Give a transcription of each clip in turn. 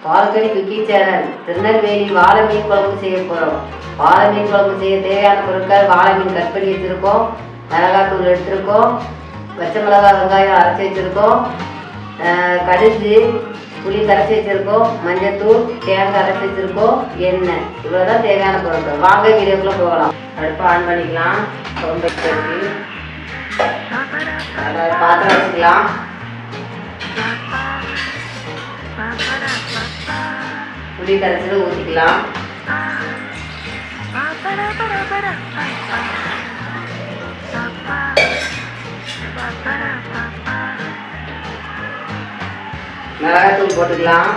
Balcony cookie channel. Tirunelveli வாழை மீன் குழம்பு செய்ய போகிறோம். வாழை மீன் குழம்பு செய்ய தேவையான பொருட்கள்: வாழை மீன் கட் பண்ணி வச்சுருக்கோம், மிளகாத்தூள் எடுத்துருக்கோம், பச்சை மிளகாய் வெங்காயம் அரைச்சி வச்சுருக்கோம், கடுகு புளி கரைச்சி வச்சுருக்கோம், மஞ்சத்தூள், தேங்காய் அரைச்சி வச்சுருக்கோம், எண்ணெய். இவ்வளோதான் தேவையான பொருட்கள். வாங்க வீடியோக்குள்ளே போகலாம். அடுப்பை ஆன் பண்ணிக்கலாம். குழம்பு வச்சு பாத்திரம் வச்சுக்கலாம். புளி கரைச்சல் ஊற்றிக்கலாம். மிளகாத்தூள் போட்டுக்கலாம்.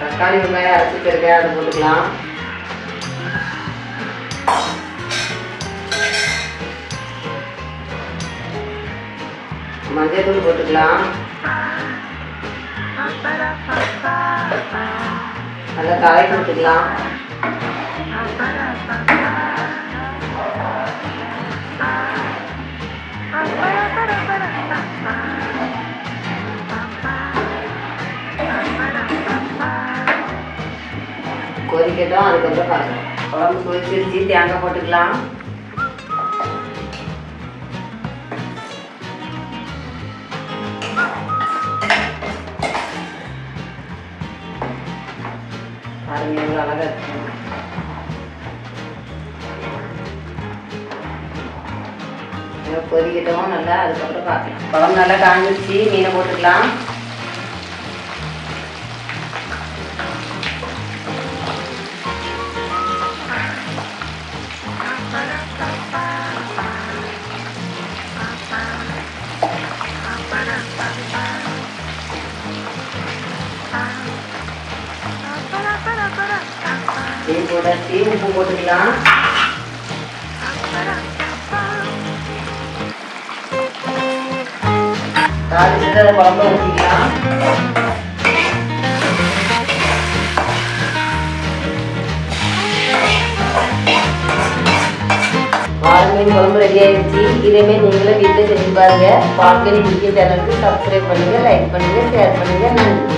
தக்காளி வெங்காயம் அரைச்சி வச்சிருக்கேன், அதை போட்டுக்கலாம். மஞ்சள் தூள் போட்டுக்கலாம். நல்லா கலக்கி விட்டுக்கலாம். கொதிக்கட்டும். அதுக்கப்புறம் பார்க்கலாம். குழம்பு கொதிச்சிருச்சு. தேங்காய் போட்டுக்கலாம். பாருங்க எவ்வளோ அழகாக இருக்கு. கொதிக்கட்டும் நல்லா. அதுக்கப்புறம் பார்க்கலாம். குழம்பு நல்லா காஞ்சிருச்சு. மீனை போட்டுக்கலாம். மீன் போட்டாச்சு. உப்பு போட்டுக்கலாம். தாளிச்சுட்டு அதை குழம்புல ஊற்றிக்கலாம். வாழை மீன் குழம்பு ரெடி ஆயிடுச்சு. இதேமாரி நீங்களும் வீட்டில் செஞ்சு பாருங்க. பால்கனி குக்கி சேனலுக்கு சப்ஸ்கிரைப் பண்ணுங்க, லைக் பண்ணுங்க, ஷேர் பண்ணுங்க. நன்றி.